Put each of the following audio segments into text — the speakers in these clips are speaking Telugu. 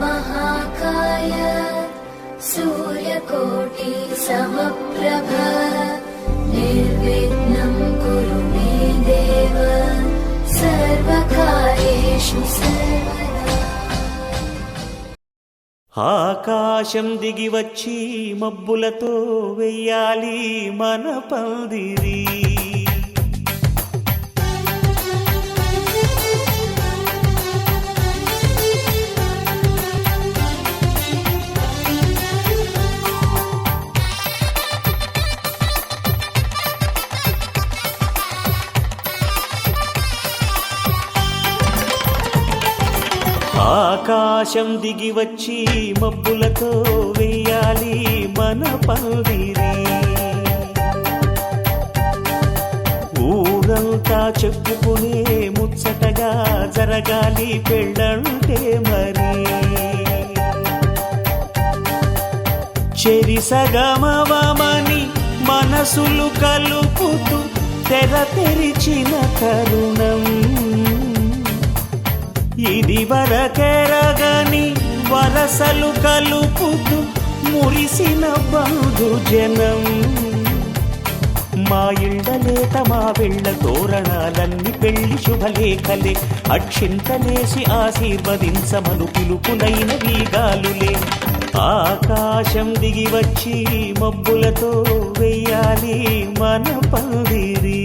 महाकाय सूर्यकोटि समप्रभ निर्विघ्नं कुरु मे देव सर्वकार्येषु सर्वदा। ఆకాశం దిగి వచ్చి మబ్బులతో వెయ్యాలి మన పందిరి. ఆకాశం దిగి వచ్చి మబ్బులతో వెయ్యాలి మన పందిరి. ఊరంతా చెప్పుకునే ముచ్చటగా జరగాలి పెళ్ళంటే మరి. చెరిసగమవమని మనసులు కలుపుతూ తెర తెరిచిన తరుణం ఇది వరకెరగని వరసలు కలుపుతూ మురిసిన బంధుజనం. మా ఇళ్ళలేత మా వెళ్ళ తోరణాలన్నీ పెళ్లి శుభలేఖలే. అక్షింతలేసి ఆశీర్వదించమను పిలుపునైన వీగాలులే. ఆకాశం దిగి వచ్చి మబ్బులతో వెయ్యాలి మన పందిరి.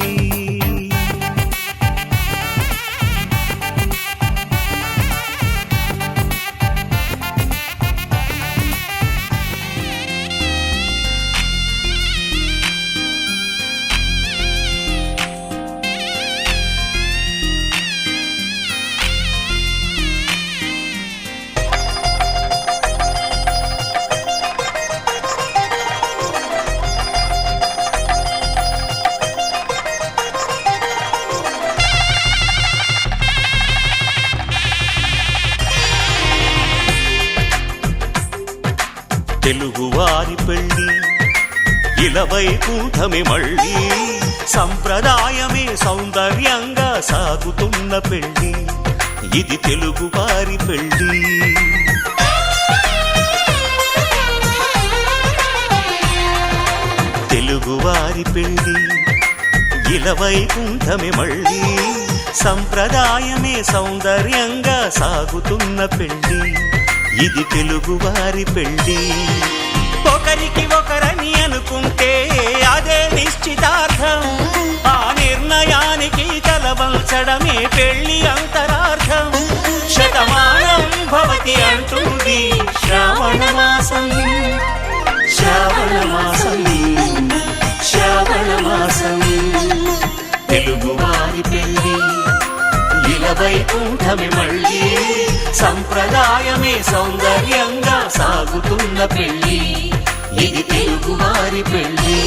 తెలుగువారి పెళ్ళి ఇలవైకుంఠమే మళ్ళీ. సంప్రదాయమే సౌందర్యంగా సాగుతున్న పెళ్ళి ఇది తెలుగువారి పెళ్ళి. తెలుగువారి పెళ్ళి ఇలవైకుంఠమే మళ్ళీ. సంప్రదాయమే సౌందర్యంగా సాగుతున్న పెళ్ళి ఇది తెలుగువారి పెళ్ళి. ఒకరికి ఒకరని అనుకుంటే అదే నిశ్చితార్థం. ఆ నిర్ణయానికి తలవంచడమే పెళ్ళి అంతరార్థం. శతమానం భవతి అంటుంది శ్రావణ మాసం. శ్రావణ మాసం శ్రావణ మాసం తెలుగువారి పెళ్ళి ఇలవైకుంఠమే మళ్ళీ. సంప్రదాయమే సౌందర్యంగా సాగుతున్న పెళ్ళి ఇది తెలుగువారి పెళ్ళి.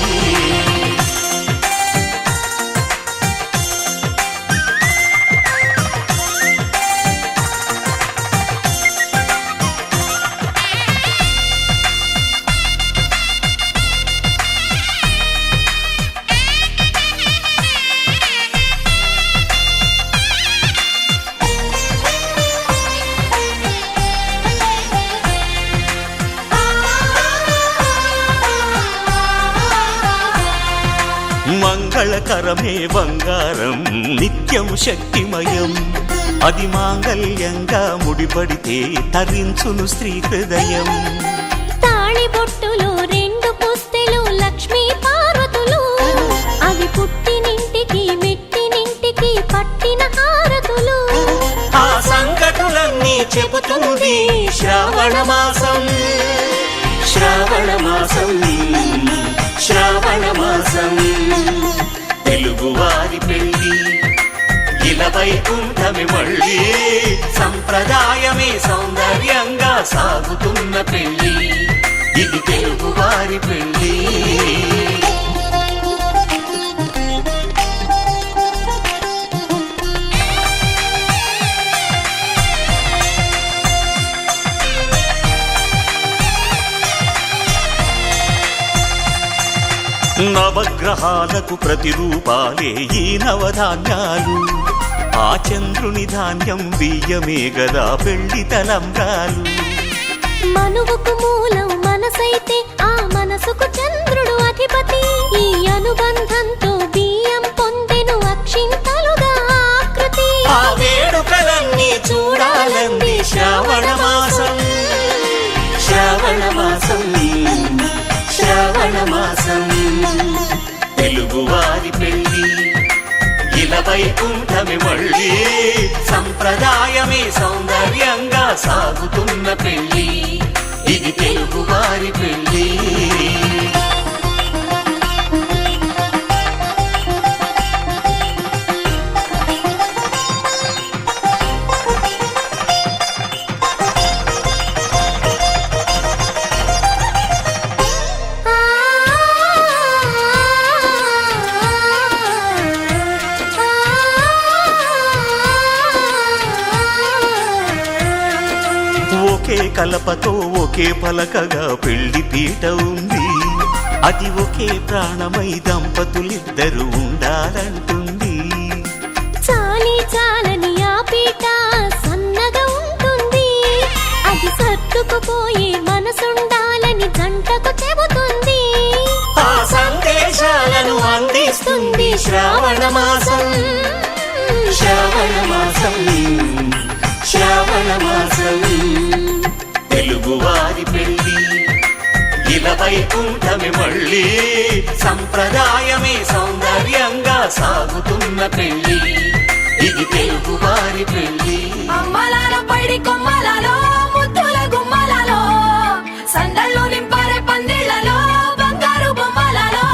మంగళకరమే బంగారం నిత్యం శక్తిమయం. అది మాంగళ్యంగా ముడిపడితే తరించును స్త్రీ హృదయం. తాళి బొట్టులు రెండు పుస్తెలు లక్ష్మీ పార్వతులు అవి పుట్టినింటికి మెట్టినింటికి పట్టిన హారతులు. ఆ సంగతులన్నీ చెబుతుంది శ్రావణ మాసం. శ్రావణ మాసం శ్రావణ మాసం తెలుగువారి పెళ్ళి ఇలవైకుంఠమే మళ్ళీ. సంప్రదాయమే సౌందర్యంగా సాగుతున్న పెళ్ళి ఇది తెలుగువారి పెళ్ళి. నవగ్రహాలకు ప్రతిరూపాలే ఈ నవధాన్యాలు. ఆ చంద్రుని ధాన్యం బియ్యమే గదా పెళ్లి తలంబ్రాలు. మనువుకు మూలం మనసైతే ఆ మనసుకు చంద్రుడు అధిపతి. ఈ అనుబంధంతో బియ్యం పొందెను అక్షింతలుగా ఆకృతి. ఆ వేడుకలన్నీ చూడాలంది శ్రావణ మాసం, శ్రావణ మాసం, శ్రావణ మాసం. తెలుగువారి పెళ్ళి ఇలా వైకుంఠమి మళ్ళీ, సంప్రదాయమే సౌందర్యంగా సాగుతున్న పెళ్ళి, ఇది తెలుగువారి పెళ్ళి. ఒకే కలపతో ఒకే పలకగా పెళ్లి పీట ఉంది, అది ఒకే ప్రాణమై దంపతులిద్దరూ ఉండాలంటుంది. చాలి చాలని ఆ పీట సన్నగా ఉంటుంది, అది సర్దుకుపోయే మనసుండాలని జంటకు చెబుతుంది. ఆ సందేశాలను అందిస్తుంది శ్రావణ మాసం, శ్రావణ మాసం, శ్రావణ మాసం. తెలుగువారి పెళ్ళి ఇలా వైకుంఠమి మళ్ళీ, సంప్రదాయమే సౌందర్యంగా సాగుతున్న పెళ్ళి, ఇది తెలుగువారి పెళ్ళి. అమ్మలాలో పైడి కొమ్మలలో ముద్దుల గుమ్మలలో సందళ్ళు నింపారే పందిళ్లలో బంగారు బొమ్మలలో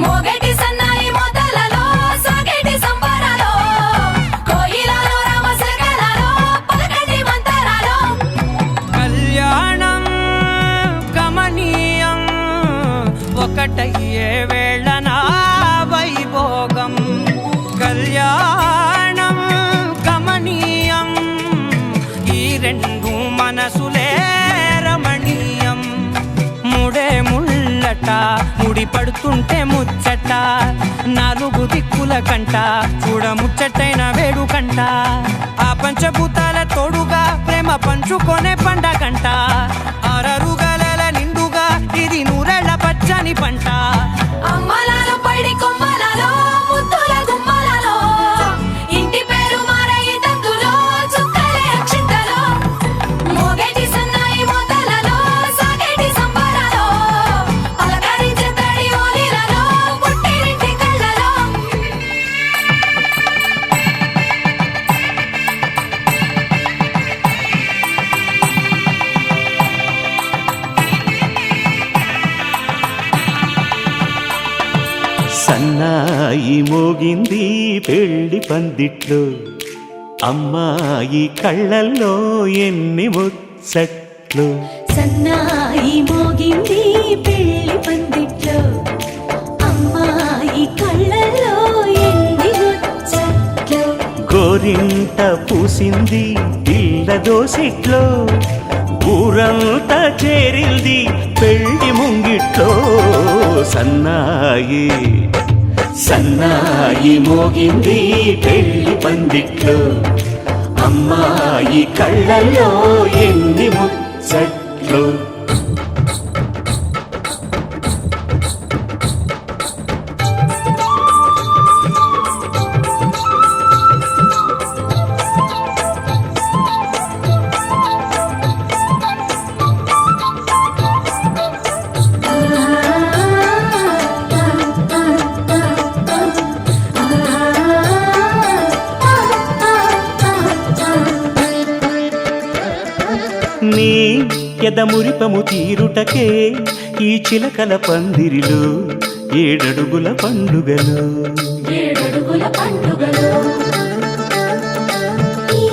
మోగేటి సన్నాయి మోతలలో సాగేటి సంబరాలో కోయిలలో రామశకలలో పలకటి మంతరాలో. కళ్యాణం గమనీయం ఒకటయ్యే వేళన వైభోగం. కళ్యాణం గమనీయం ఈ రెండు మనసులే రమణీయం. ముడే ముళ్ళట ముడి పడుతుంటే ముచ్చట, నాలుగు దిక్కుల కంట చూడ ముచ్చటైన వేడుకంట. ఆ పంచభూతాల తోడుగా ప్రేమ పంచుకొనే పండగంట. అరరుగల నిండుగా ఇది నూరెళ్ళ పచ్చని పంట. అమ్మలాలో పైడి కొమ్మలలో ముద్దుల గుమ్మలలో ఇంటి పేరు మారయి తందులో చుక్కలే అక్షింతలో మోగేటి సన్నాయి మోతలలో సాగేటి సంబరాలో పలకరించే తడి ఓలిలలో పుట్టినింటి కళ్ళలో. సన్నాయి మోగింది పెళ్లి పందిట్లో, అమ్మాయి కళ్ళల్లో ఎన్ని ముచ్చట్లు. సన్నాయి మోగింది పెళ్లి పందిట్లో, అమ్మాయి కళ్ళలో ఎన్ని ముచ్చట్లు. గోరింట పూసింది పిల్ల దోసిట్లో, ఊరంతా చేరింది పెళ్లి ముంగిట్లో. సన్నాయి సన్నాయి మోగింది పెళ్లి పందిట్లో, అమ్మాయి కళ్ళల్లో ఎన్ని ముచ్చట్లు. నీ ఎదమురిపము తీరుటకే ఈ చిలకల పందిరిలో ఏడడుగుల పండుగలు, ఏడడుగుల పండుగలో ఈ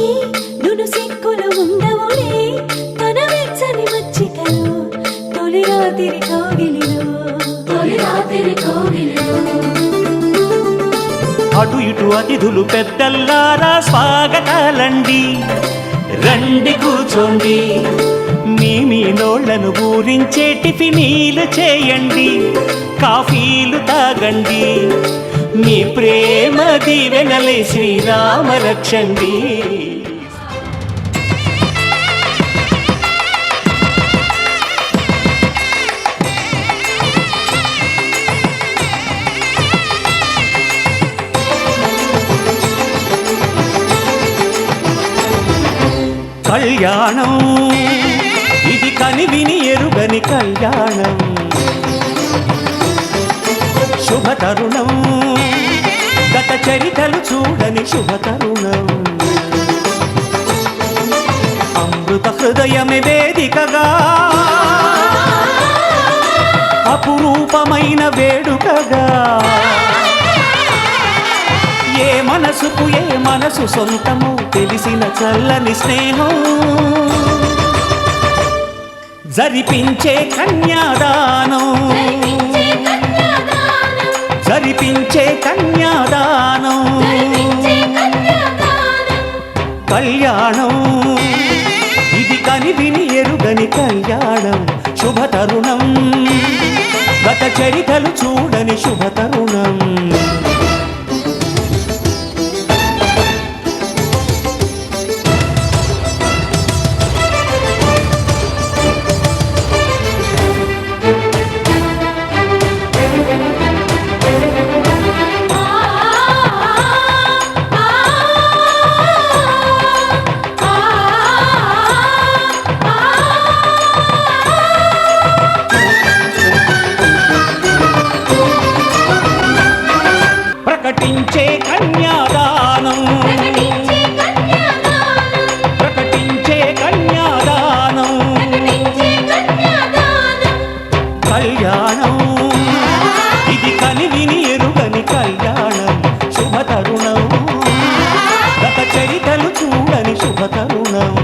నును సిక్కులు ఉండవులే తన వెచ్చని మచ్చికలు, తొలి రాత్రి కోగిలిలో, తొలి రాత్రి కోవిలిలో. అటు ఇటు అతిథులు పెద్దల్లారా స్వాగతాలండి, రండి కూర్చోండి, మీ నోళ్లను ఊరించే టిఫినీలు చేయండి, కాఫీలు తాగండి, మీ ప్రేమ దీవెనలే శ్రీరామ రక్షండి. కళ్యాణం ఇది కని విని ఎరుగని కళ్యాణం శుభ తరుణం గత చరితలు చూడని శుభ తరుణం అమృత హృదయమే వేదికగా అపురూపమైన వేడుకగా ఏ మనసుకు ఏ మనసు సొంతము తెలిసిన చల్లని స్నేహం జరిపించే కన్యాదానం జరిపించే కన్యాదానం కళ్యాణం ఇది కని విని ఎరుగని కళ్యాణం శుభ తరుణం గత చరితలు చూడని శుభ తరుణం ప్రకటించే కన్యాదానం ప్రకటించే కన్యాదానం కళ్యాణం ఇది కని విని ఎరుగని కళ్యాణం శుభ తరుణం గత చరితలు చూడని శుభ తరుణం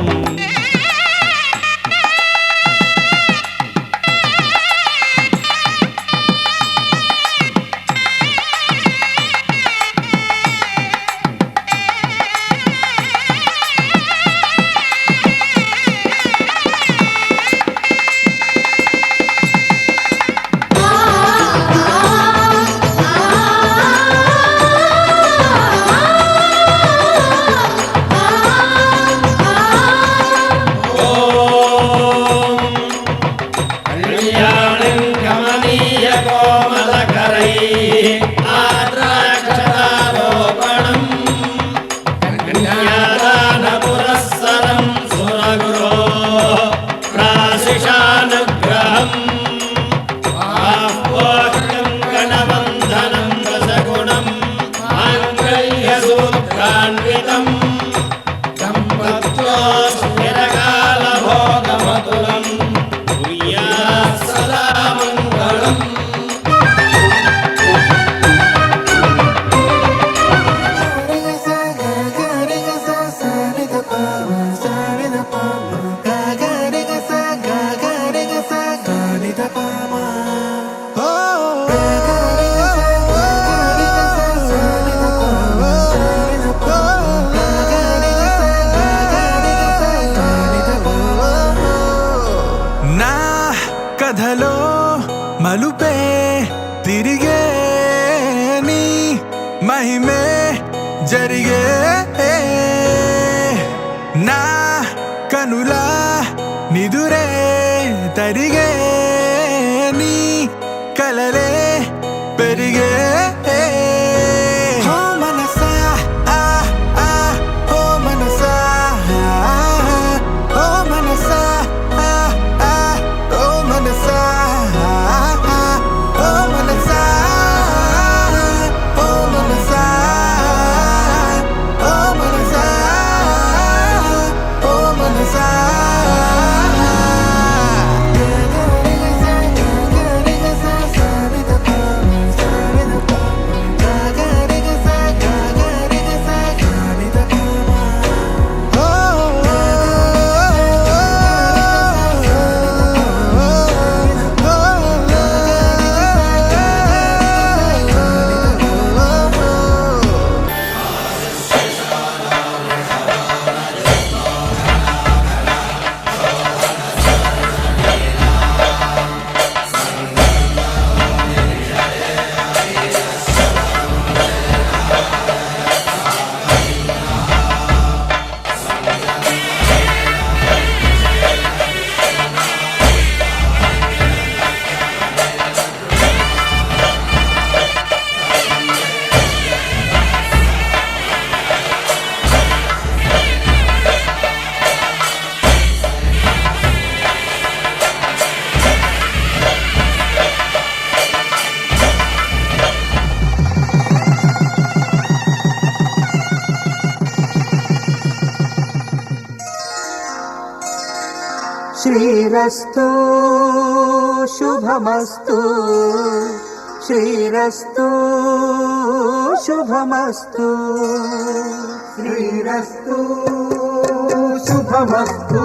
కథలో మలుపే తిరిగే నీ మహిమే జరిగే నా కనులా నిదురే తరిగే నీ కలలే పెరిగే ఓ మనసా ఓ మనసా ఓ మనసా ఓ మనసా ఓ మనసా ఓ మనసా ఓ మనసా ఓ మనసా శ్రీరస్తు శుభమస్తు శ్రీరస్తు శుభమస్తు శ్రీరస్తు శుభమస్తు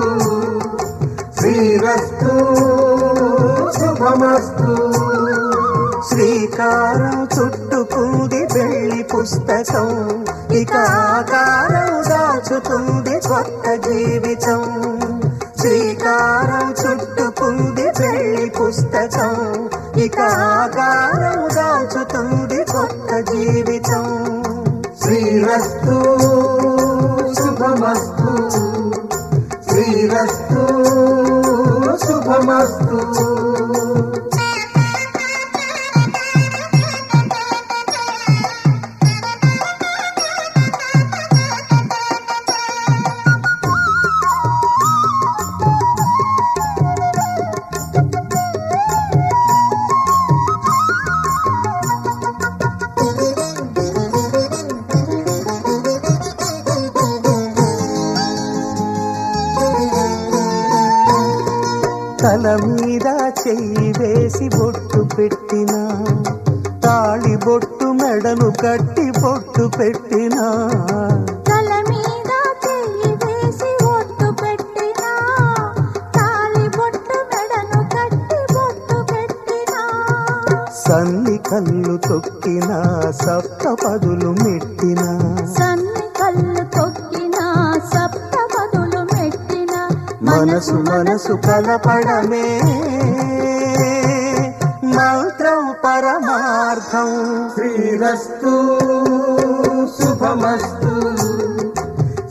శ్రీరస్తు శుభమస్తు శ్రీకారం చుట్టుకుంది పెళ్లి పుస్తకం ఇక ఆకారం దాచుతుంది కొత్త జీవితం శ్రీకారం చుట్టుకుంది పెళ్లి పుస్తకం ఇక ఆకారం దాచుతుంది కొత్త జీవితం శ్రీరస్తు శుభమస్తు శ్రీరస్తు శుభమస్తు తల మీద చెయ్యి వేసి బొట్టు పెట్టినా తాళి బొట్టు మెడలు కట్టి బొట్టు పెట్టినా తల మీద చెయ్యి వేసి బొట్టు పెట్టినా తాళి బొట్టు మెడను కట్టి బొట్టు పెట్టినా సన్ని కళ్ళు తొక్కినా సప్త పదులు మెట్టినా సన్ని కళ్ళు తొక్కినా సప్త పదులు మెట్టినా మనసు మనసు కలపడమే మంత్రం పరమార్థం శ్రీరస్తు శుభమస్తు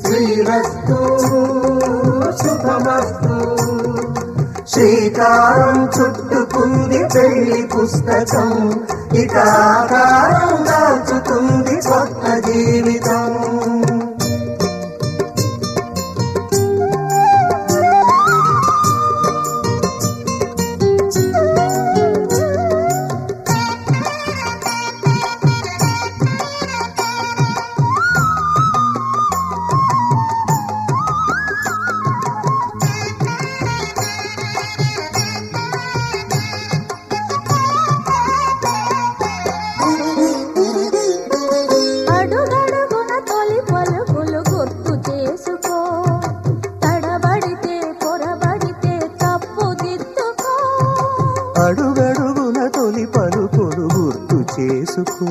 శ్రీరస్తు శుభమస్తు శ్రీకారం చుట్టుకుంది పెళ్లి పుస్తకం ఇక ఆకారం దాచుతుంది కొత్త జీవితం అడుగడుగున తొలి పలుకులు గుర్తు చేసుకో తడబడితే పొరబడితే తప్పు దిద్దుకో అడుగడుగున తొలి పలుకులు గుర్తు చేసుకో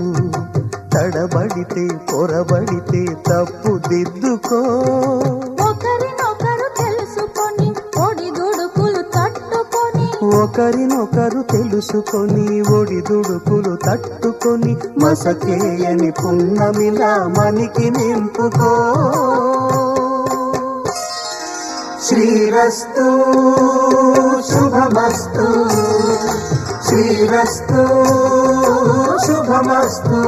తడబడితే పొరబడితే తప్పు దిద్దుకో ఒకరినొకరు తెలుసుకొని ఒడిదుడుకులు తట్టుకొని ఒకరినొకరు తెలుసుకొని ఒడిదుడుకులు తట్టుకొని మసకేయని పున్నమిలా మనికి నింపుకో శ్రీరస్తు శుభమస్తు శ్రీరస్తు శుభమస్తు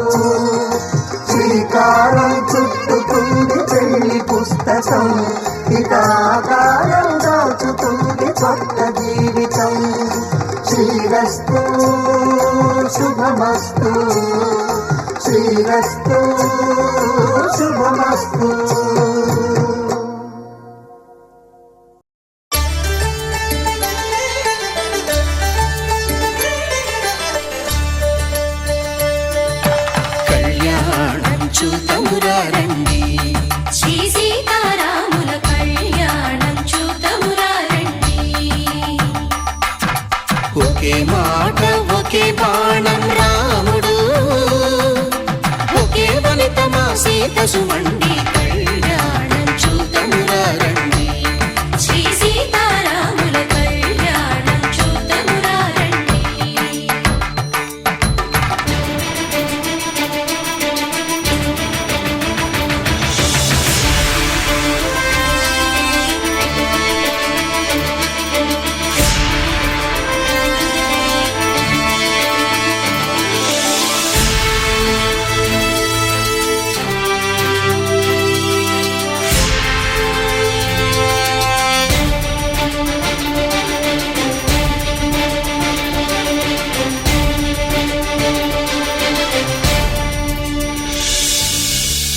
శ్రీకారం చుట్టుకుంది పెళ్లి పుస్తకం ఇక ఆకారం దాచుతుంది కొత్త జీవితం శ్రీరస్తు శుభమస్తు శ్రీరస్తు శుభమస్తు కళ్యాణం చూతమురారండి శ్రీ సీతారాముల కళ్యాణం చూతమురా రండి ఒకే మాట ఒకే బాణం రాముడు ఒకే వనిత మా సీత సుమండి కళ్యాణం చూతమురారండి శ్రీ సీతారాముల కళ్యాణం చూతమురా రండి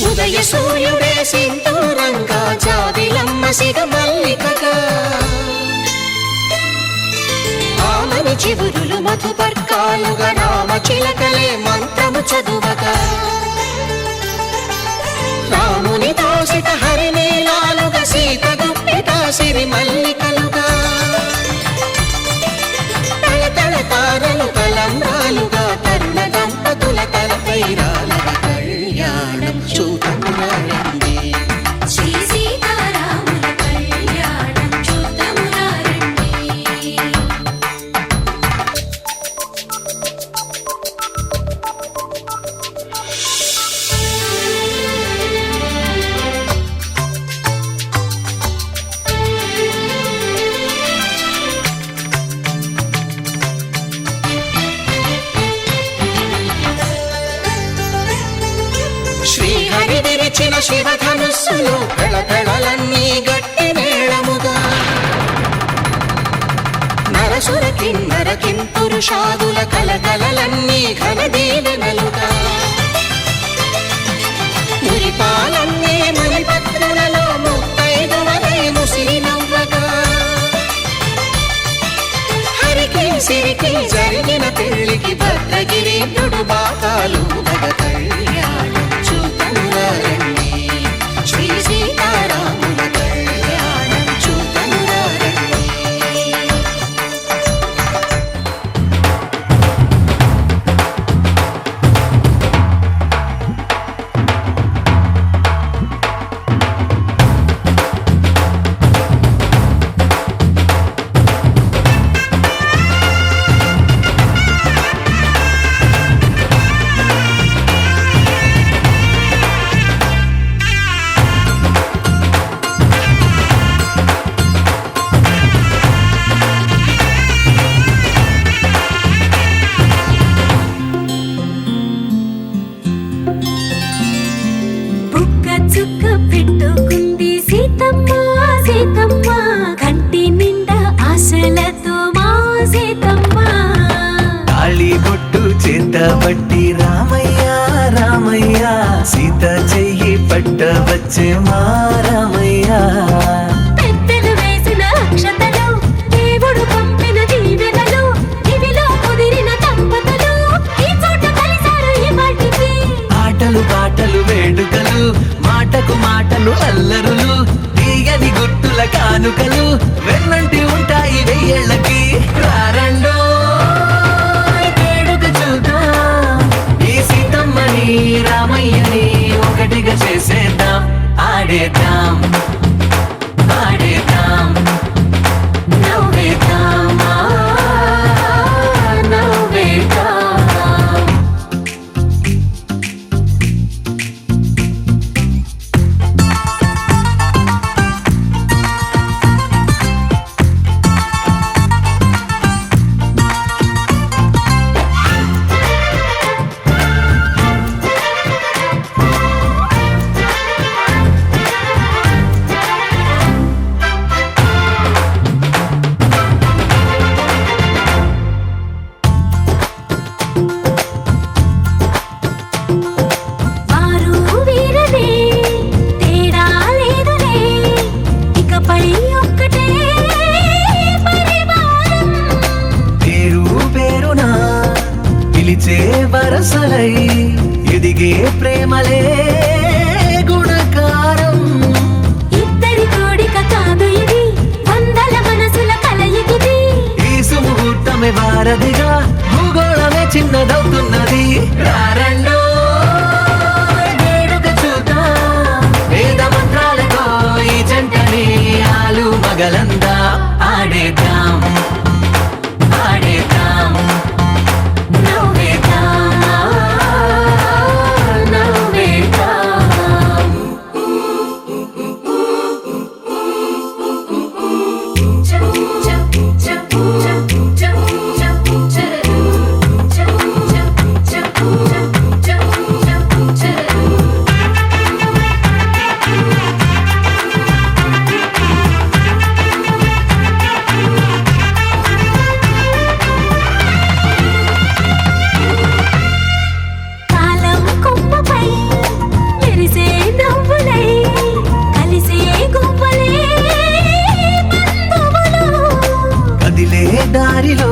ఉదయ సూర్యుడే సింధూరంగా జాబిలమ్మ సిగ మల్లికగా చివురులు మధుపర్కాలుగా రామ చిలకలే మంత్రము చదువగా రాముని దోసిట హరినీలాలుగా సీత గుప్పిట సిరి మల్లికలుగా తళతళ తారలు తలంబ్రాలుగా తరుణ దంపతుల తలపైరాలుగా కళ్యాణం చూతమురారండి శ్రీ సీతారాముల కళ్యాణం చూద్దామురారండి. శ్రీహరి విరిచిన శివధనుస్సులు పెళపెళలన్నీ గట్టి మేళముగా నరసుర కిన్నర కింపురుషాదుల కలకలలన్నీ ఘన దీవెనలుగా మురిపాలన్నీ మునిపత్రులలో ముత్తైదువలై ముసిరి నవ్వగా హరికి సిరికి జరిగిన పెళ్లికి భద్రగిరీంద్రుడు బాకాలు గద కళ్యాణం చూతమురారండి శ్రీ సీతారాముల కళ్యాణం చూతమురారండి బుక్క చుక్క పెట్టుకుంది సీతమ్మ సీతమ్మ కంటి నిండా ఆశలతో మా సీతమ్మ. తాళి బొట్టు చేతబట్టి రామయ్య రామయ్య సీత చెయ్యి పట్ట వచ్చే మా రామయ్య పెద్దలు వేసిన అక్షతలు దేవుడు పంపిన దీవెనలు ఇవిలో కుదిరిన దంపతులు ఈ చోట కలిసారు ఈ వాటికి. ఆటలు పాటలు వేడుకలు మాటకు మాటలు అల్లరులు తీయని గుట్టుల కానుకలు వెన్నంటి ఉంటాయి వెయ్యేళ్ళకి రారండో వేడుక చూద్దాం ఈ సీతమ్మని రామయ్యని ఒకటిగా చేసేద్దాం ఆడేద్దాం ఆడేద్దాం నవ్వేద్దాం నవ్వేద్దాం. వారు వీరనే తేడా లేదులే ఇకపై ఒక్కటే పరివారం. పేరు పేరునా పిలిచే వరసలై ఎదిగే ప్రేమలే గుణకారం ఇద్దరి కోడిక కాదు ఇది వందల మనసుల కలయికిది. ఈ సుముహూర్తమే వారధిగా భూగోళమే చిన్నదవుతున్నది రారండో వేడుక చూద్దాం వేద మంత్రాలతో ఈ జంటని ఆలు మగలందా ఆడేద్దాం ఆడేద్దాం నవ్వేద్దాం నవ్వేద్దాం. దారిలో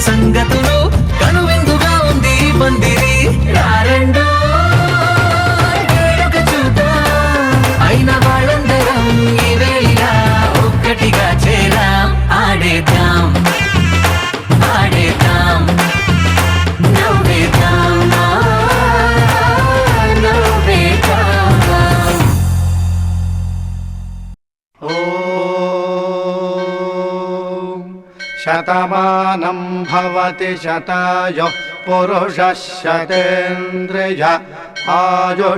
సంగతులు కనువిందుగా ఉంది పందిరి రారండో వేడుక చూద్దాం అయిన వాళ్ళందరం ఈ వేళ ఒక్కటిగా చేరాం ఆడేద్దాం ఆడేద్దాం నవ్వేద్దాం నవ్వేద్దాం శతమానం భవతి శతాయుః పురుషः శతేంద్రియ ఆయుష్యేవేంద్రియే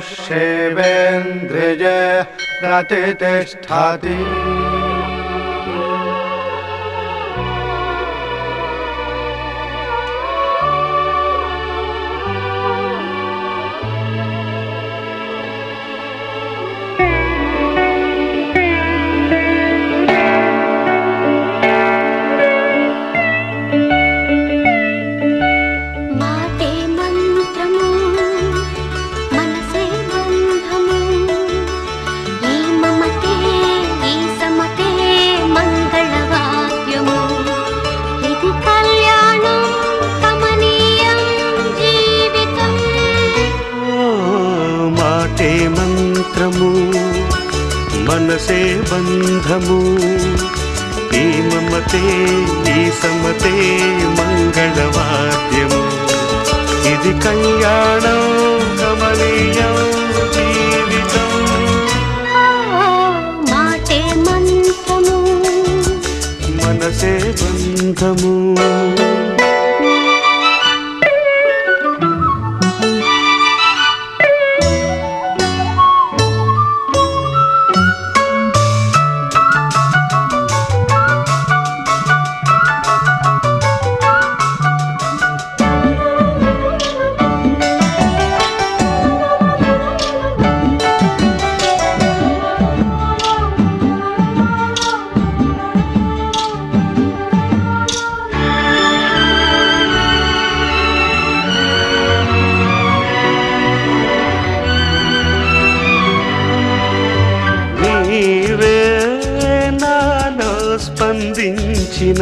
ప్రతిష్ఠతి. మాటే మంత్రము మనసే బంధము ఈ మమతే ఈ సమతే మంగళవాద్యము ఇది కళ్యాణం కమనీయం జీవితం. మాటే మంత్రము మనసే బంధము ఈ మమతే ఈ సమతే మంగళవాద్యము ఇది కళ్యాణం కమనీయం జీవితం. మాటే మంత్రము మనసే బంధము. నీవే నాలో స్పందించిన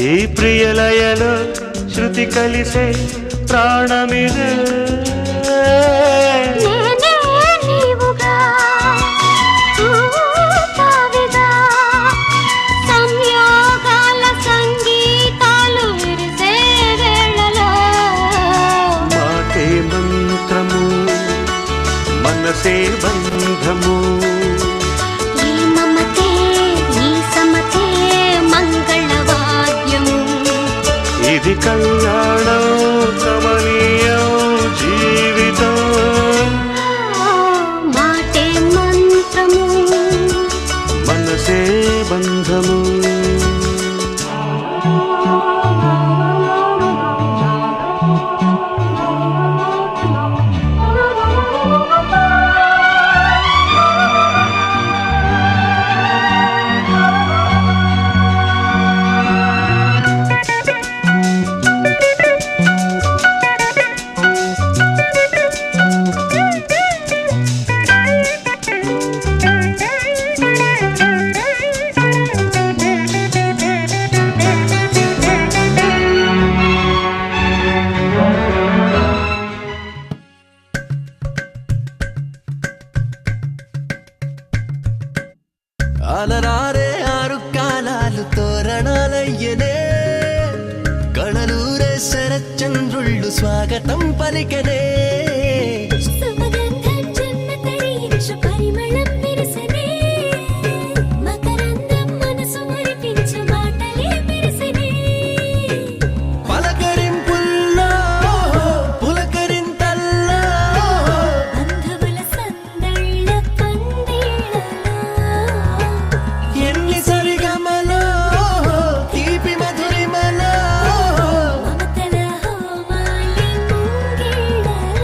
ఈ ప్రియలయలో శృతి కలిసే ప్రాణమిదే. నేనే నీవుగా తావిగా సంయోగాల సంగీతాలు విరిసే వేళలో మాటే మంత్రము మనసే బంధము ఈ మమతే ఈ సమతే మంగళవాద్యము ఇది కళ్యాణం కమనీయం జీవితం. మాటే మంత్రము మనసే బంధము. అలరారే ఆరు కాలాలు తోరణాలయ్యనే కళలూరే శరచంద్రుళ్ళు స్వాగతం పలికనే సుమగంధం జన్మ తరించు పరిమళం విరసనే మకరందం మనసు మురిపించు మాటలే విరసనే పలకరింపుల్లో పులకరింతల్లో బంధువుల సందళ్ళ పందిళ్ళలో ఎన్ని సరిగమలో తీపి మధురిమలో మమతల హోమాలి ముంగిళ్ళలో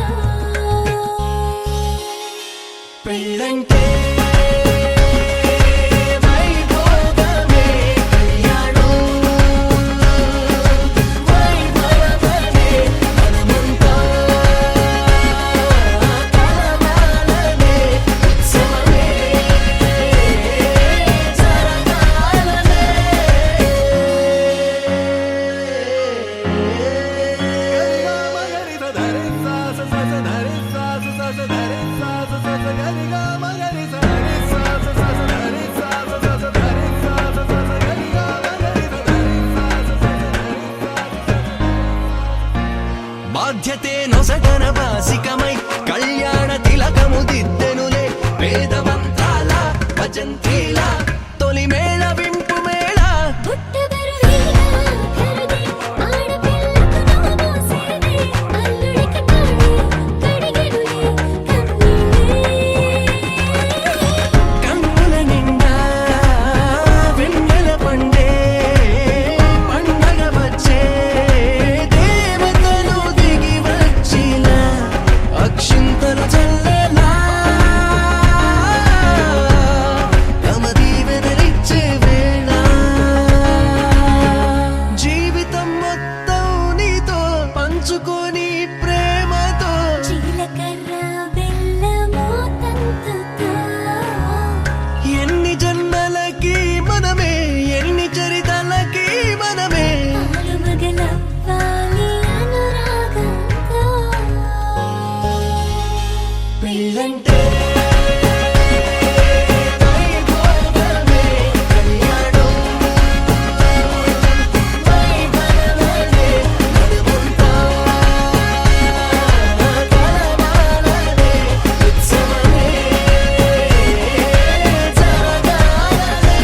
బాధ్యతే నొసగన బాసికమై కళ్యాణ తిలకము దిద్దెనులే వేద మంత్రాల భజంత్రీల తొలి మేళ వింపు మేళ పుట్టబరు వీణ కరుదే ఆడపిల్లకు నోమోసేదే అల్లుడికి తాళి కడిగెనులే కన్నీళ్ళే కన్నుల నిండా వెన్నెల పండే పండగ వచ్చే దేవతలు దిగి వచ్చిన అక్షింతలు చల్లలా తమ దీవెనలిచ్చే వేళ జీవితం మొత్తం నీతో పంచుకొని ప్రేమతో జీలకర్ర బెల్లము తంతుతో ఎన్ని జన్మలకి మనమే ఎన్ని చరితలకి మనమే ఆలు మగలవ్వాలి అనురాగంతో పెళ్ళంటే వైభోగమే, కళ్యాణం వైభవమే, నడుముంతా కలవాలనే, ఉత్సవమే జరగాలనే.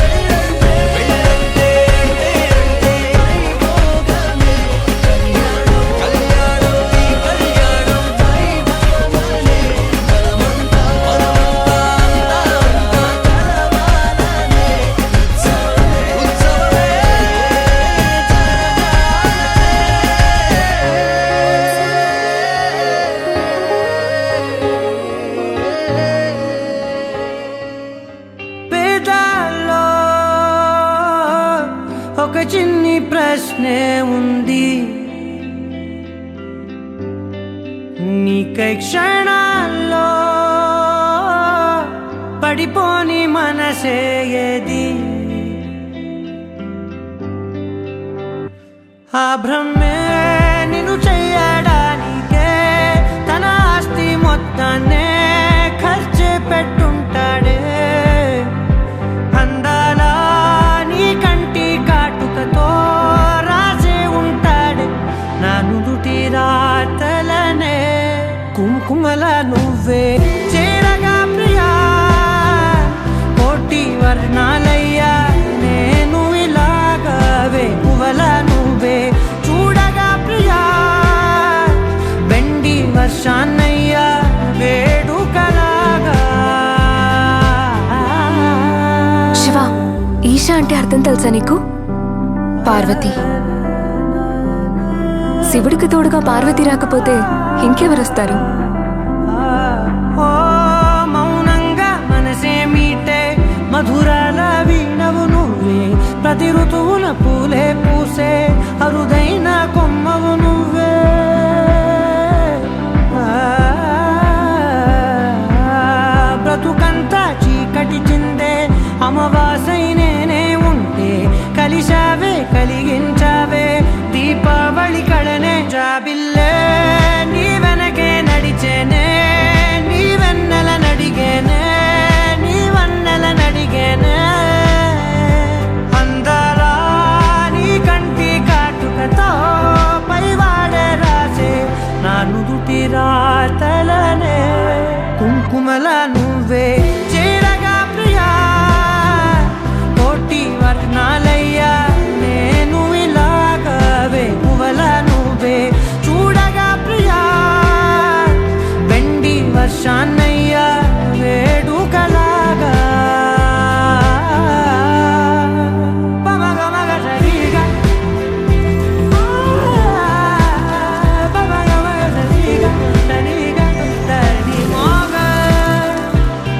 పెళ్ళంటే వైభోగమే, కళ్యాణం కళ్యాణం ఈ కళ్యాణం వైభవమే, మనమంతా కలవాలనే, ఉత్సవమే పేదాల్లో ఒక చిన్ని ప్రశ్నే ఉంది నీకై క్షణాల్లో పడిపోని మనసే ఏది ఆ భ్రమే నిన్ను చెయ్యడానికే తన ఆస్తి మొత్తాన్నే ఖర్చు పెట్టుంటాడే అందాల నీ కంటి కాటుకతో రాసే ఉంటాడే నా నుదుటి రాతలనే కుంకుమల నువ్వే చేరగా ప్రియా కోటి వర్ణాలయ్యా నేను ఇలాగవే పువ్వల నువ్వే చూడగా ప్రియా వెండి వర్షాన్నయ్యా వేడుకలాగా శివ ఈశా అంటే అర్థం తెలుసా నీకు? పార్వతి. శివుడికి తోడుగా పార్వతి రాకపోతే ఇంకెవరొస్తారు? ఓ మౌనంగా మనసే మీటే మధురాల వీణవు నువ్వే ప్రతి ఋతువుల పూలే పూసే అరుదైన కొమ్మవు నువ్వే బ్రతుకంతా చీకటి చిందే అమవాసై నేనే ఉంటే కలిశావే కలిగించావే దీపావళి కళనే జాబిల్లే నీ వెనకే నడిచేనే నీ వెన్నెల నడిగేనే నీ వన్నెల నడిగేనే అందరా నీ కంటి కాటుకతో పైవాడే రాసే నా నుదుటి రాతలనే కుంకుమల నువ్వే చేరగా ప్రియా కోటి వర్ణాలయ్యా నేను ఇలాగవే పువ్వల నువ్వే చూడగా ప్రియా వెండి వర్షాన్నయ్యా వేడుకలాగా పమగమగ సరిగా పమగమగ సరిగా సరిగా దని మోగ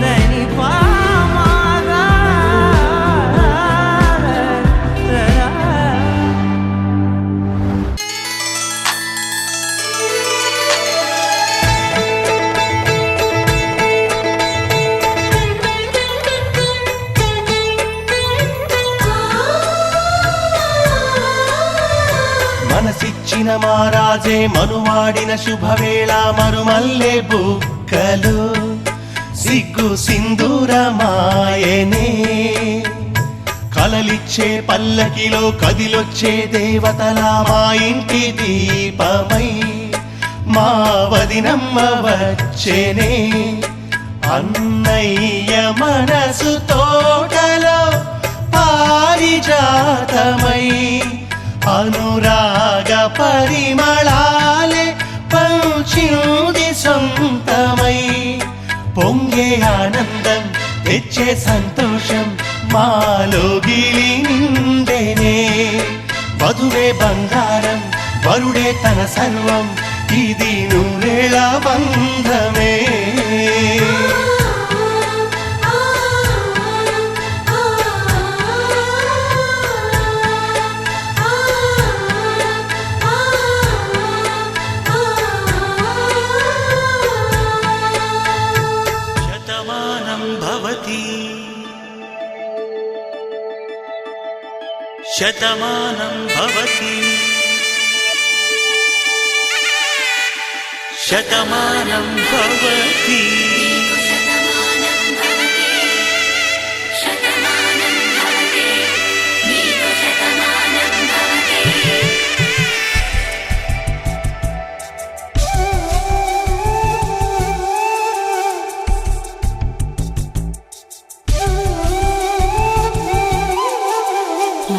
దని పామగ మనసిచ్చిన మారాజే మనువాడిన శుభవేళ మరుమల్లె బుక్కలు సిగ్గు సింధూరమాయనే కలలిచ్చే పల్లకిలో కదిలొచ్చే దేవతల మా ఇంటి దీపమై మా వదినమ్మ వచ్చేనే అన్నయ్య మనసు తోటలో పారిజాతమై అనురాగ పరిమళాలే పంచింది సొంతమై పొంగే ఆనందం తెచ్చే సంతోషం మాలో గిలి నిండేనే వధువే బంగారం వరుడే తన సర్వం ఇది నూరేళ బంధమే శతమానం భవతి శతమానం భవతి శతమానం భవతి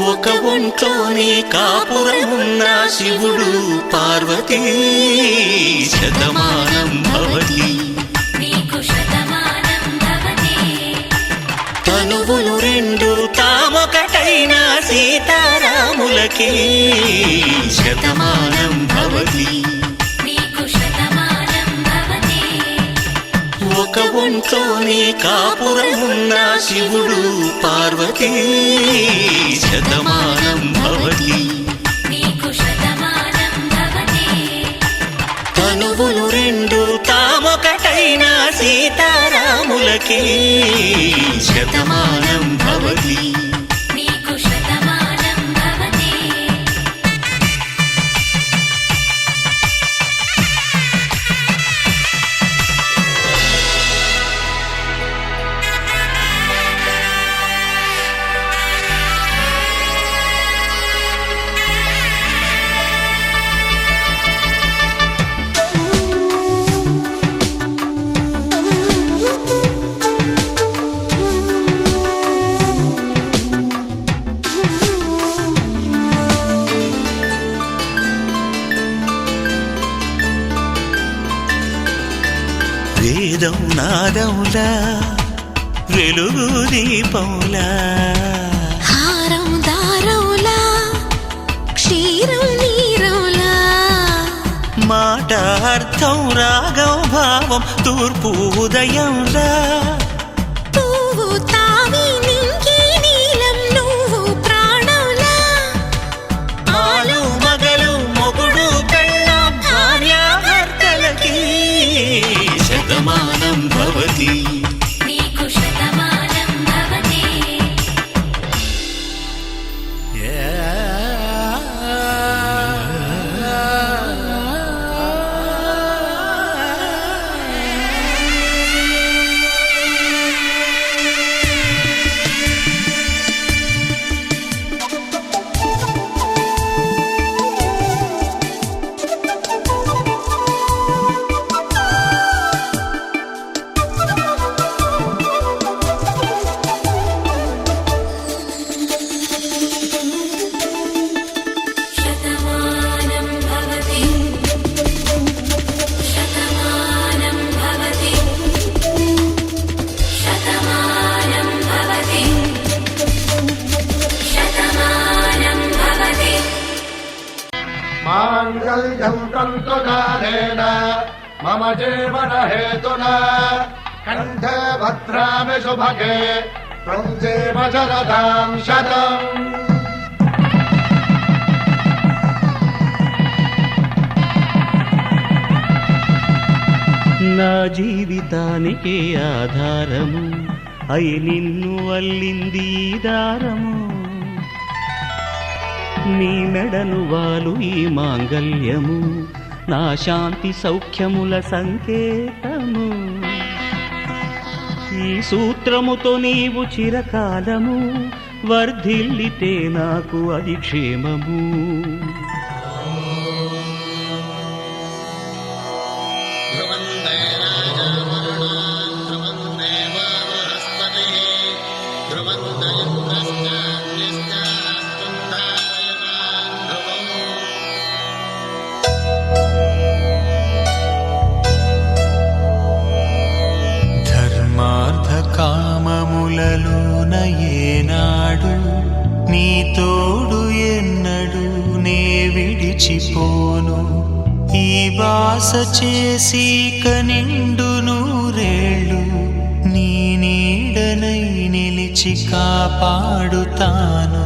ఒక ఒంట్లోనే కాపురమున్న శివుడు పార్వతీ శతమానం భవతి తనువులు రెండు తామొకటైన సీతారాములకి శతమానం భవతి ఒక ఒంట్లోనే కాపురమున్న శివుడు పార్వతీ శతమానం భవతి తనువులు రెండు తామొకటైన సీతారాములకి శతమానం భవతి వేదం నాదములా వెలుగు దీపములా హారం దారౌలా క్షీరం నీరౌలా మాట అర్థం రాగం భావం తూర్పు ఉదయంలా పువ్వు తావి నింగి నీలం నువ్వు ప్రాణంలా ఆలు మగలు మొగుడు పెళ్ళాం భార్యాభర్తలకి శతమానం భవతి माङ्गल्यं तन्तुकालेन मम जीवन हेतुना कण्ठे भद्रामि शुभगे त्वं जीव शरदां शतम् నా జీవితానికి ఆధారము అయి నిన్ను అల్లింది ఈ దారము నీ మెడను వాలు ఈ మాంగల్యము నా శాంతి సౌఖ్యముల సంకేతము ఈ సూత్రముతో నీవు చిరకాలము వర్ధిల్లితే నాకు అది క్షేమము ఈ వాస చేసి కనిండు నూరేళ్ళు నీ నీడనై నిలిచి కాపాడుతాను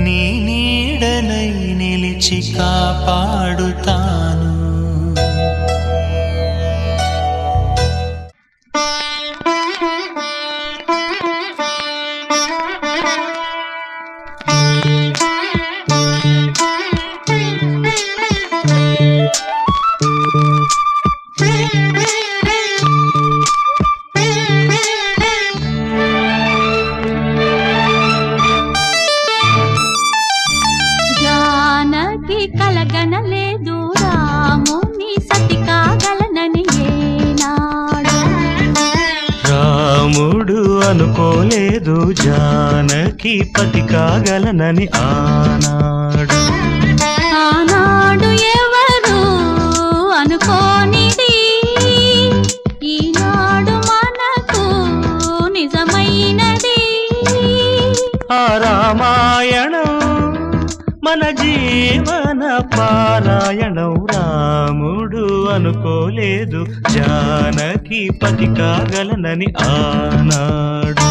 నీ నీడనై నిలిచి కాపాడుతాను జానకి కలగనలేదు రాముని సతి కాగలనని ఏనాడు రాముడు అనుకోలేదు జానకి పతి కాగలనని ఆనాడు ఆనాడు ఎవరు అనుకోనిది ఈనాడు మనకు నిజమైనది ఆ రామాయణం మన జీవన పారాయణం రాముడు అనుకోలేదు జానకి పతి కాగలనని ఆనాడు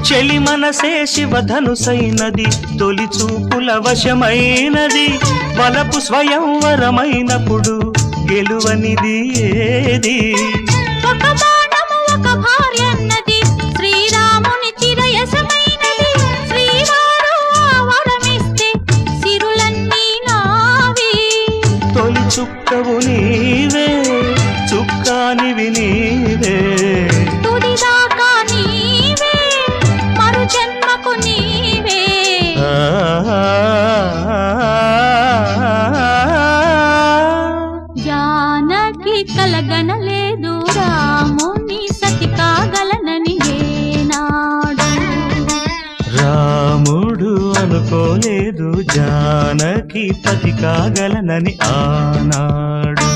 చెలి మనసే శివధనుసైనది తొలి చూపుల వశమైనది వలపు స్వయంవరమైనప్పుడు గెలువనిది ఏది ఒక బాణము ఒక భార్య అన్నది శ్రీరాముని చిరయసమైనది శ్రీవారు ఆ వరమిస్తే సిరులన్నీ నావి తొలి చుక్కవు నీవే చుక్కానివి నీవే తుదిదాకా నీవే మరు జన్మకు నీవే జానకి కలగనలేదు రాముని సతి కాగలనని ఏనాడు రాముడు అనుకోలేదు జానకి పతి కాగలనని ఆనాడు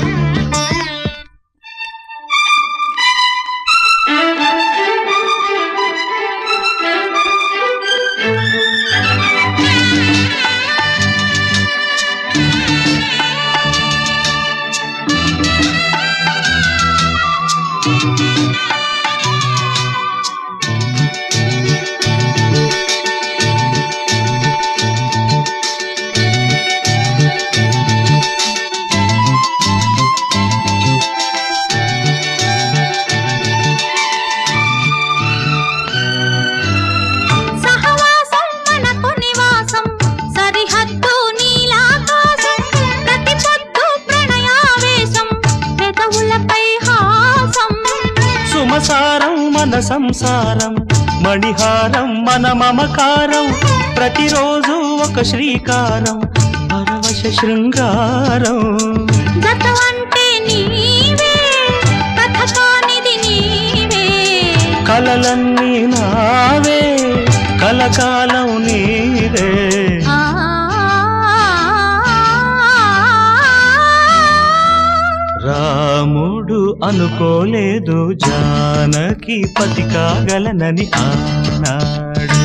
సహవాసం మనకు నివాసం సరిహద్దు నీలాకాశం ప్రతి పొద్దు ప్రణయావేశం పెదవులపై హాసం సుమసారం మన సంసారం మణిహారం మన మమకారం ప్రతిరోజు ఒక శ్రీకారం పరవశ శృంగారం జత అంటే నీవే కథ కానిది నీవే కలలన్నీ నావే కలకాలం నీవే ఆ రాముడు అనుకోలేదు జానకి పతి కాగలనని ఆనాడు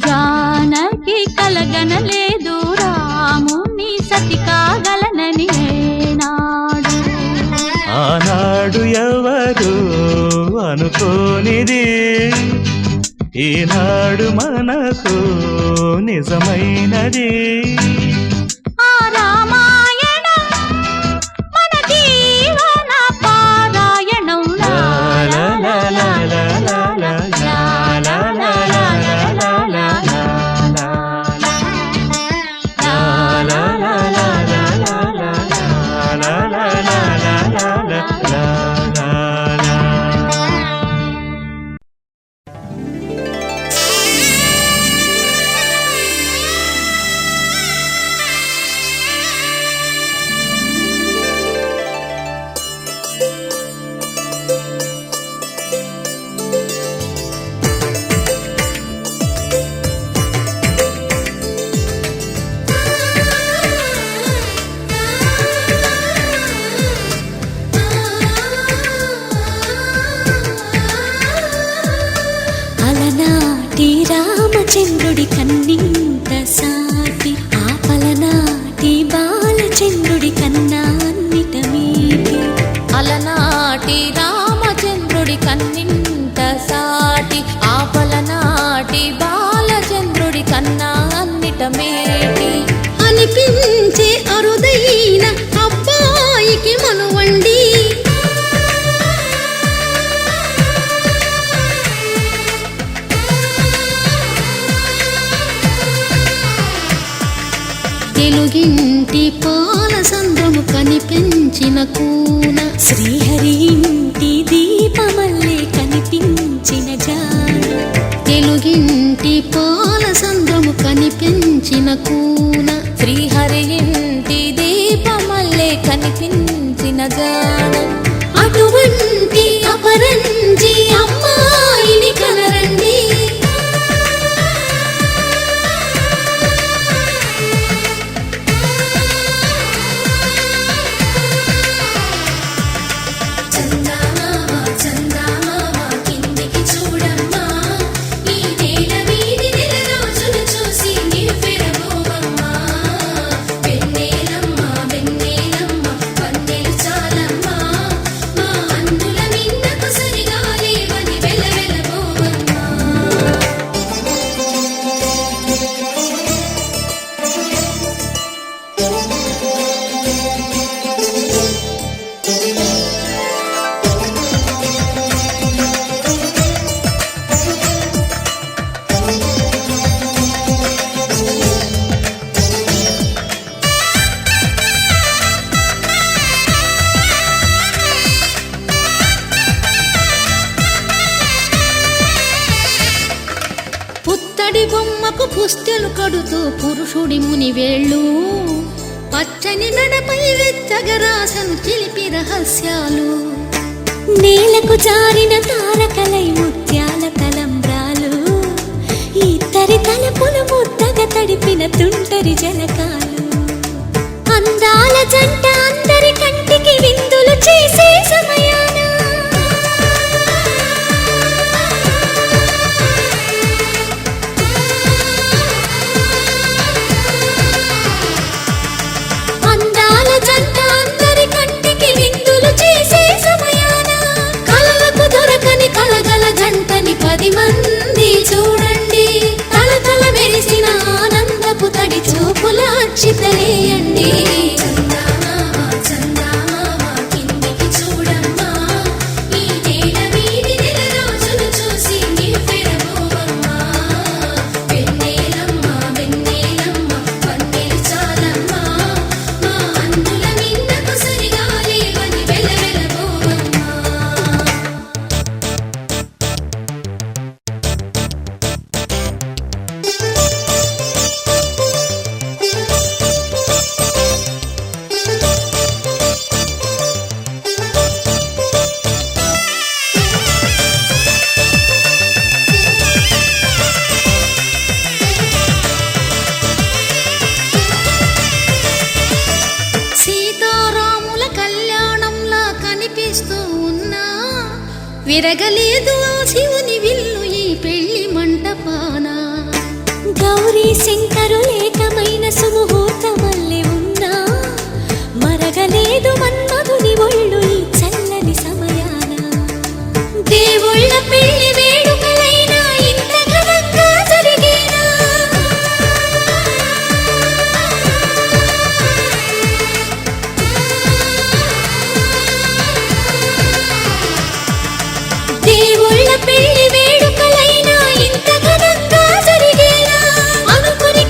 జానకి కలగనలేదు రాముని సతి కాగలనని ఏనాడు ఆనాడు ఎవరు అనుకోనిది ఈనాడు మనకు నిజమైనది ఆ రామాయణం మన జీవన పారాయణం లా లా లా లా లా లా లా లా లా లా లా లా లా చంద్రుడి కన్నింత సాటి ఆపలనాటి బాలచంద్రుడి కన్నా అన్నిట మీటి అలనాటి రామచంద్రుడి కన్నింత సాటి ఆపలనాటి బాలచంద్రుడి కన్నా అన్నిట మేటి అనిపించే అరుదైన అబ్బాయికి మనువండి తెలుగింటి పాల సంద్రము కనిపించిన కూన శ్రీహరి ఇంటి దీపమల్లే కనిపించిన జాడ తెలుగింటి పాల సంద్రము కనిపించిన కూన శ్రీహరి ఇంటి దీపమల్లే కనిపించిన జాడ అటువంటి అపరంజి అమ్మాయిని కనరండి పుత్తడి బొమ్మకు పుస్తెలు కడుతూ పురుషుడి ముని వేళ్ళు పచ్చని మెడపై వెచ్చగరాసను చిలిపి రహస్యాలు నేలకు జారిన తారకలై ముత్యాల తలంబ్రాలు ఇద్దరి తలపులు ముద్దగా తడిపిన తుంటరి జలకాలు అందాల జంట అందరి కంటికి విందులు చేసే సమయాన అందాల జంట అందరి కంటికి విందులు చేసే సమయాన కలలకు దొరకని కలగల జంటని 10 మంది చూడండి తలతల మెరిసిన ఆనందపు తడి చూపుల అక్షితలేయండి విరగలేదు ఆ శివుని విల్లు ఈ పెళ్లి మంటపాన గౌరీ శంకరు ఏకమైన సుముహూర్తమల్లె ఉన్నా మరగలేదు మన్మధుని ఒళ్ళు ఈ చల్లని సమయాన దేవుళ్ళ పెళ్లి వేడుకలైనా ఇంత ఘనంగా జరిగేనా దేవుళ్ళ పెళ్లి వేడుకలైనా ఇంత ఘనంగా జరిగేనా అనుకుని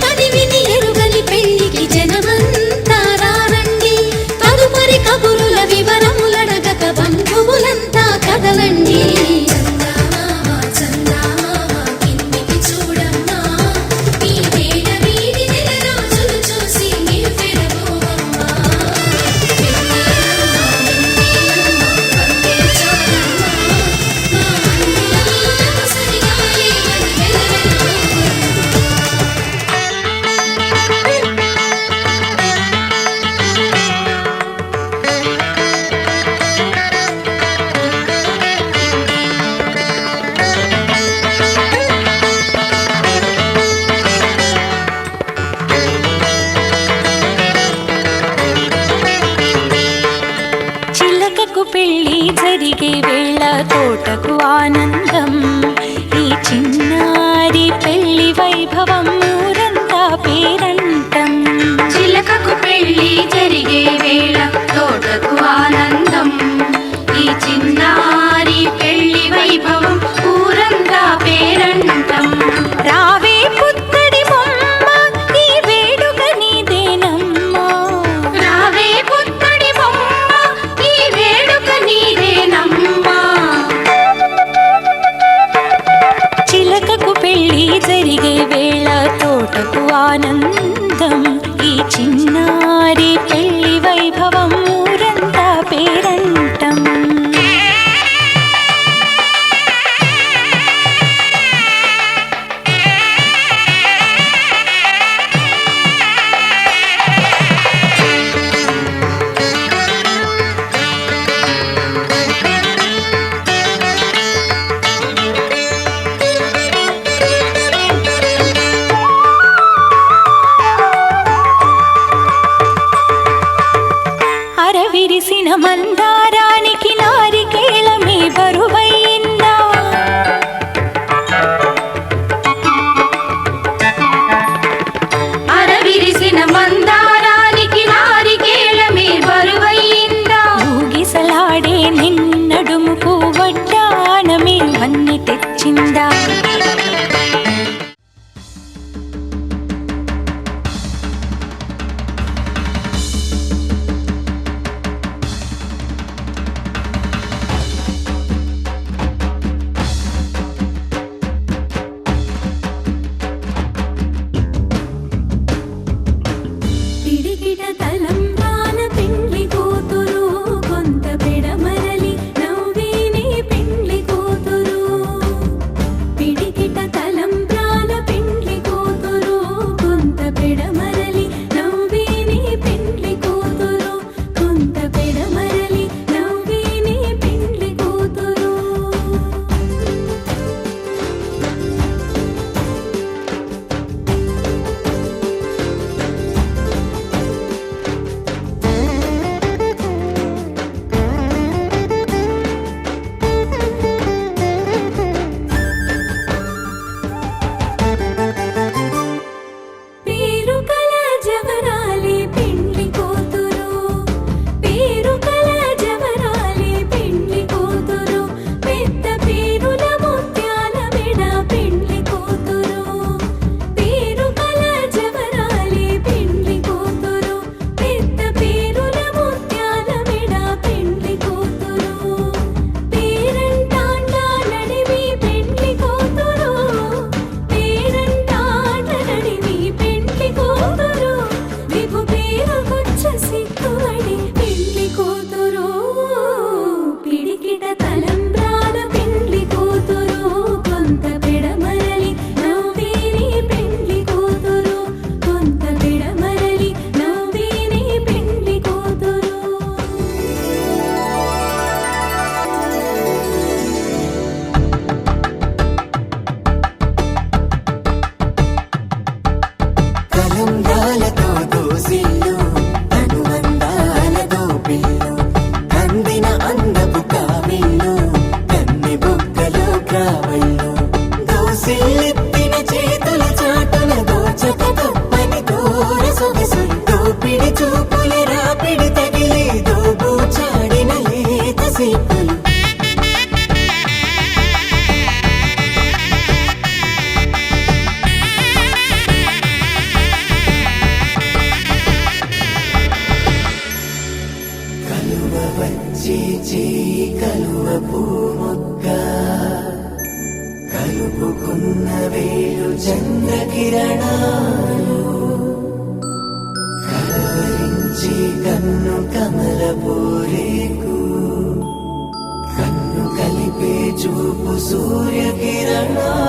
ఆనందం ఈ చిన్నారి పెళ్లి వైభవం ఊరంతా పేరంటం. అరవిరిసిన మందారానికి నారికేళమే బరువైందా, అరవిరిసిన మందారానికి నారికేళమే బరువైందా, ఊగిసలాడే నిన్నడుముకు వడ్డాణమే వన్నె తెచ్చిందా. పిడికిట తలంబ్రాల పెండ్లి కూతురు, కొంత పెడమరలి నవ్వేనే పెండ్లి కూతురు. పిడికిట తలంబ్రాల పెండ్లి కూతురు, కొంత పెడమరలి నవ్వేనే పెండ్లి కూతురు, కొంత పెడమరలి నవ్వేనే పెండ్లి కూతురు. పేరు కల జవరాలి పెండ్లి కూతురు, పేరు కల జవరాలి పెండ్లి కూతురు, పెద్ద పేరుల ముత్యాల మెడ పెండ్లి కూతురు. పేరు కల జవరాలి పెండ్లి కూతురు, పెద్ద పేరుల ముత్యాల మెడ పెండ్లి కూతురు. పేరంటాండ నడివి పెండ్లి కూతురు, పేరంటాండ నడివి పెండ్లి కూతురు, విపు పేరు గుచ్చ సిక్కువడి పెండ్లి కూతురు. పిడికిట తలంబ్రాల పెండ్లి కూతురు, కొంత పెడమరలి నవ్వేనే పెండ్లి కూతురు, కొంత పెడమరలి నవ్వేనే పెండ్లి కూతురు. కలంబ్రాలతో దోసిల్లు అనుబంధాలతో పిల్లు, కందిన అందపు కావిళ్ళు కన్ని బుగ్గలో క్రావళ్ళు, దోసిల్లెత్తిన చేతుల చాటున దోచక తప్పని దూర సొగసులు, దోపిడి చూపుల రాపిడి తగిలి దోబూచాడిన లేత సీపులు. కలువ వచ్చి చేయి కలువ పూమొక్క, కలుపుకున్న వేలు చంద్రకిరణాలు, కలవరించి కన్ను కమల పూరేకు, కన్ను కలిపే చూపు సూర్యకిరణాలు.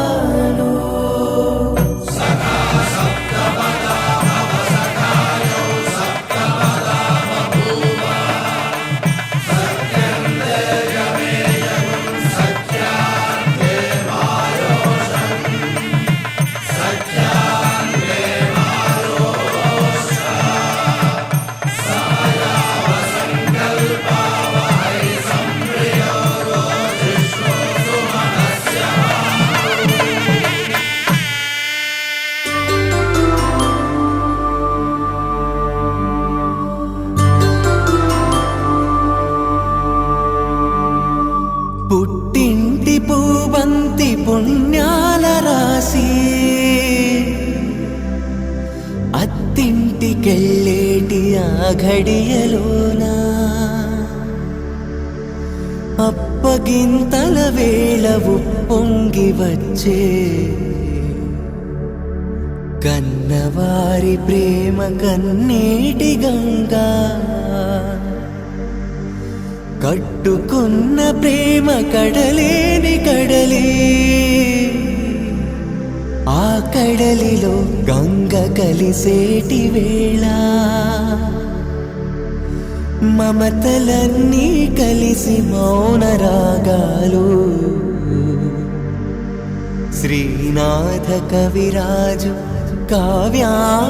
పుట్టింటి పూబంతి పుణ్యాల రాసి, అత్తింటికెళ్ళేటి ఆ ఘడియలోనా, అప్పగింతల వేళ ఉప్పొంగి వచ్చే కన్నవారి ప్రేమ కన్నీటి గంగా కట్టుకున్న ప్రేమ కడలేని కడలి ఆ కడలిలో గంగ కలిసేటి వేళ మమతలన్నీ కలిసి మౌన రాగాలు శ్రీనాథ కవిరాజు కావ్యామృతాలు